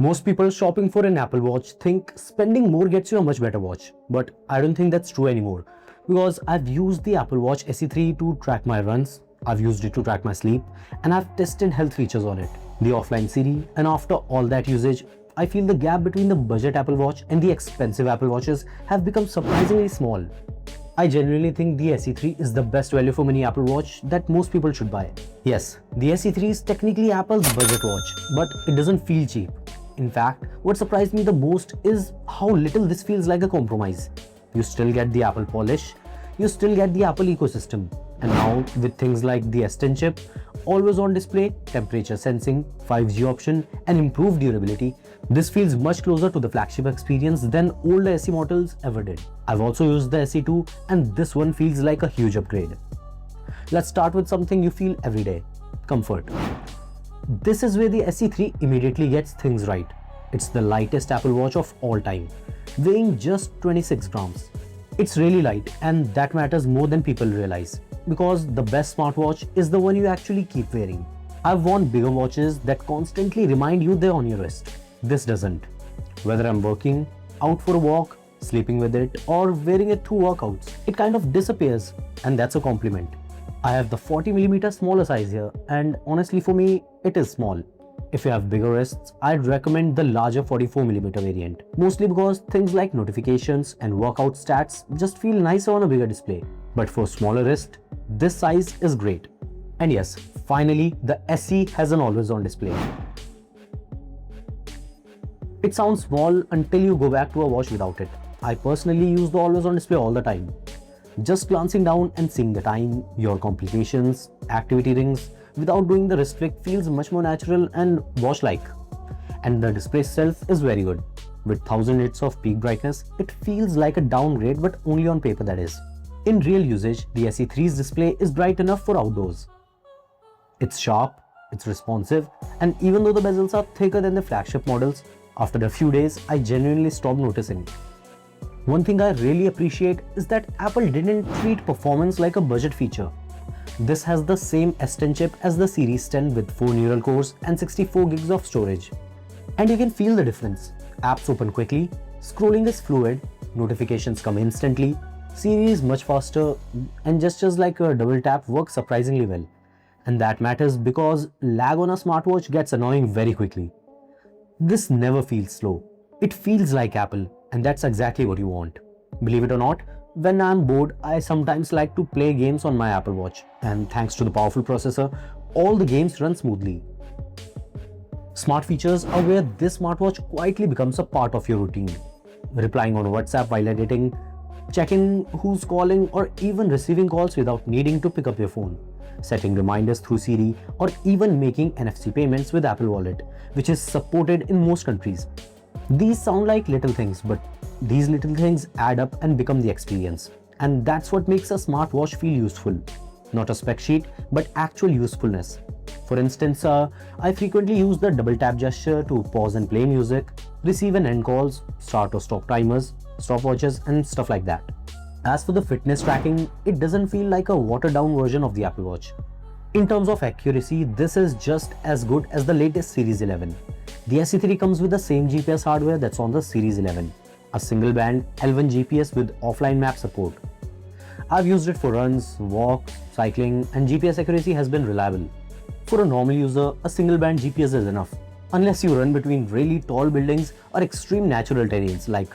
Most people shopping for an Apple Watch think spending more gets you a much better watch, but I don't think that's true anymore because I've used the Apple Watch SE3 to track my runs, I've used it to track my sleep, and I've tested health features on it, the offline Siri, and after all that usage, I feel the gap between the budget Apple Watch and the expensive Apple Watches have become surprisingly small. I genuinely think the SE3 is the best value for money Apple Watch that most people should buy. Yes, the SE3 is technically Apple's budget watch, but it doesn't feel cheap. In fact, what surprised me the most is how little this feels like a compromise. You still get the Apple polish, you still get the Apple ecosystem, and now with things like the S10 chip, always on display, temperature sensing, 5G option, and improved durability, this feels much closer to the flagship experience than older SE models ever did. I've also used the SE2 and this one feels like a huge upgrade. Let's start with something you feel every day: comfort. This is where the SE3 immediately gets things right. It's the lightest Apple Watch of all time, weighing just 26 grams. It's really light, and that matters more than people realize, because the best smartwatch is the one you actually keep wearing. I've worn bigger watches that constantly remind you they're on your wrist. This doesn't. Whether I'm working, out for a walk, sleeping with it, or wearing it through workouts, it kind of disappears, and that's a compliment. I have the 40mm smaller size here, and honestly for me, it is small. If you have bigger wrists, I'd recommend the larger 44mm variant, mostly because things like notifications and workout stats just feel nicer on a bigger display. But for smaller wrist, this size is great. And yes, finally, the SE has an always-on display. It sounds small until you go back to a watch without it. I personally use the always-on display all the time. Just glancing down and seeing the time, your complications, activity rings, without doing the wrist flick feels much more natural and watch-like. And the display itself is very good. With 1000 nits of peak brightness, it feels like a downgrade, but only on paper, that is. In real usage, the SE3's display is bright enough for outdoors. It's sharp, it's responsive, and even though the bezels are thicker than the flagship models, after a few days, I genuinely stopped noticing. One thing I really appreciate is that Apple didn't treat performance like a budget feature. This has the same S10 chip as the Series 10 with 4 neural cores and 64 gigs of storage. And you can feel the difference. Apps open quickly, scrolling is fluid, notifications come instantly, Siri is much faster, and gestures like a double tap work surprisingly well. And that matters because lag on a smartwatch gets annoying very quickly. This never feels slow. It feels like Apple, and that's exactly what you want. Believe it or not, when I'm bored, I sometimes like to play games on my Apple Watch, and thanks to the powerful processor, all the games run smoothly. Smart features are where this smartwatch quietly becomes a part of your routine. Replying on WhatsApp while editing, checking who's calling, or even receiving calls without needing to pick up your phone. Setting reminders through Siri, or even making NFC payments with Apple Wallet, which is supported in most countries. These sound like little things, but these little things add up and become the experience. And that's what makes a smartwatch feel useful. Not a spec sheet, but actual usefulness. For instance, I frequently use the double tap gesture to pause and play music, receive and end calls, start or stop timers, stopwatches, and stuff like that. As for the fitness tracking, it doesn't feel like a watered down version of the Apple Watch. In terms of accuracy, this is just as good as the latest Series 11. The SE3 comes with the same GPS hardware that's on the Series 11, a single band L1 GPS with offline map support. I've used it for runs, walks, cycling, and GPS accuracy has been reliable. For a normal user, a single band GPS is enough, unless you run between really tall buildings or extreme natural terrains like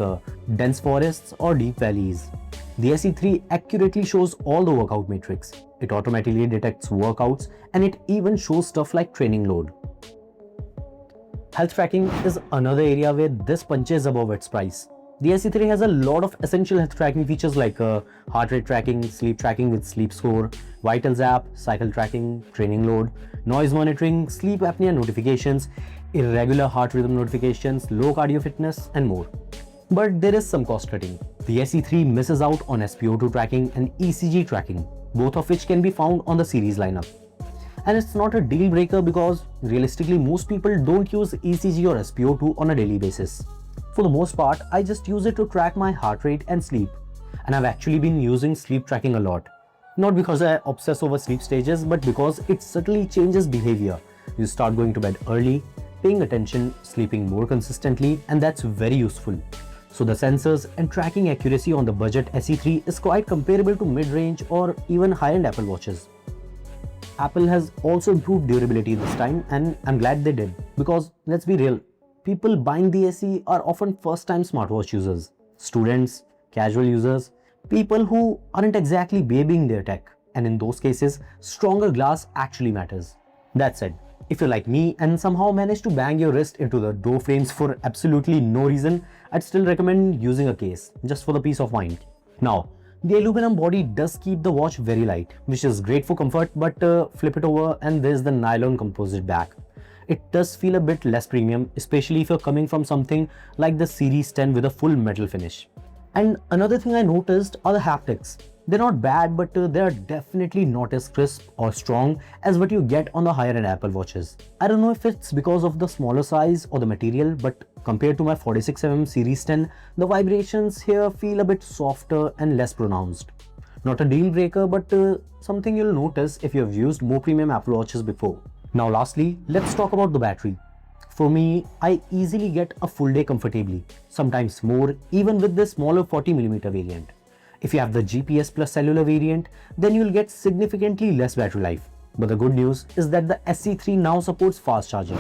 dense forests or deep valleys. The SE3 accurately shows all the workout metrics. It automatically detects workouts, and it even shows stuff like training load. Health tracking is another area where this punches above its price. The SE3 has a lot of essential health tracking features like heart rate tracking, sleep tracking with sleep score, vitals app, cycle tracking, training load, noise monitoring, sleep apnea notifications, irregular heart rhythm notifications, low cardio fitness, and more. But there is some cost cutting. The SE3 misses out on SpO2 tracking and ECG tracking, both of which can be found on the series lineup. And it's not a deal breaker because realistically most people don't use ECG or SpO2 on a daily basis. For the most part, I just use it to track my heart rate and sleep. And I've actually been using sleep tracking a lot. Not because I obsess over sleep stages, but because it subtly changes behavior. You start going to bed early, paying attention, sleeping more consistently, and that's very useful. So the sensors and tracking accuracy on the budget SE3 is quite comparable to mid-range or even high-end Apple Watches. Apple has also improved durability this time, and I'm glad they did, because let's be real, people buying the SE are often first-time smartwatch users, students, casual users, people who aren't exactly babying their tech, and in those cases, stronger glass actually matters. That said, if you're like me and somehow managed to bang your wrist into the door frames for absolutely no reason, I'd still recommend using a case, just for the peace of mind. Now, the aluminum body does keep the watch very light, which is great for comfort, but flip it over and there's the nylon composite back. It does feel a bit less premium, especially if you're coming from something like the Series 10 with a full metal finish. And another thing I noticed are the haptics. They're not bad, but they're definitely not as crisp or strong as what you get on the higher end Apple Watches. I don't know if it's because of the smaller size or the material, but compared to my 46mm Series 10, the vibrations here feel a bit softer and less pronounced. Not a deal breaker, but something you'll notice if you've used more premium Apple Watches before. Now lastly, let's talk about the battery. For me, I easily get a full day comfortably, sometimes more even with the smaller 40mm variant. If you have the GPS plus cellular variant, then you'll get significantly less battery life. But the good news is that the SE3 now supports fast charging.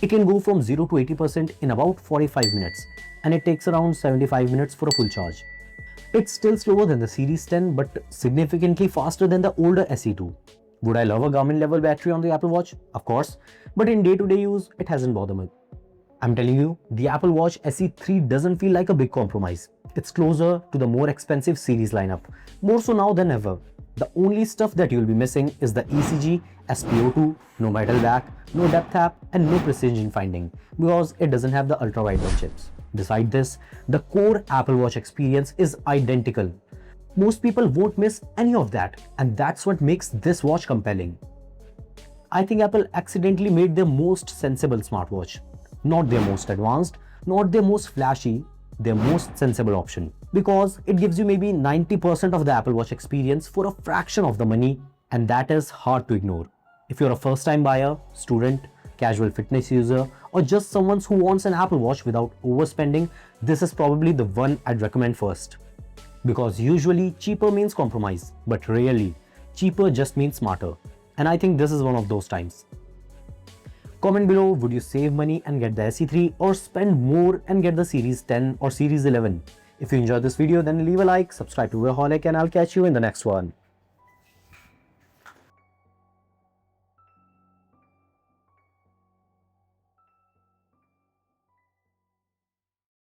It can go from 0 to 80% in about 45 minutes, and it takes around 75 minutes for a full charge. It's still slower than the Series 10, but significantly faster than the older SE2. Would I love a Garmin level battery on the Apple Watch? Of course, but in day-to-day use, it hasn't bothered me. I'm telling you, the Apple Watch SE3 doesn't feel like a big compromise. It's closer to the more expensive series lineup, more so now than ever. The only stuff that you'll be missing is the ECG, SpO2, no metal back, no depth app, and no precision finding, because it doesn't have the ultra-wideband chips. Beside this, the core Apple Watch experience is identical. Most people won't miss any of that, and that's what makes this watch compelling. I think Apple accidentally made their most sensible smartwatch. Not their most advanced, not their most flashy, their most sensible option. Because it gives you maybe 90% of the Apple Watch experience for a fraction of the money, and that is hard to ignore. If you're a first-time buyer, student, casual fitness user, or just someone who wants an Apple Watch without overspending, this is probably the one I'd recommend first. Because usually cheaper means compromise, but rarely, cheaper just means smarter. And I think this is one of those times. Comment below, would you save money and get the SE3 or spend more and get the Series 10 or Series 11? If you enjoyed this video, then leave a like, subscribe to Wearholic, and I'll catch you in the next one.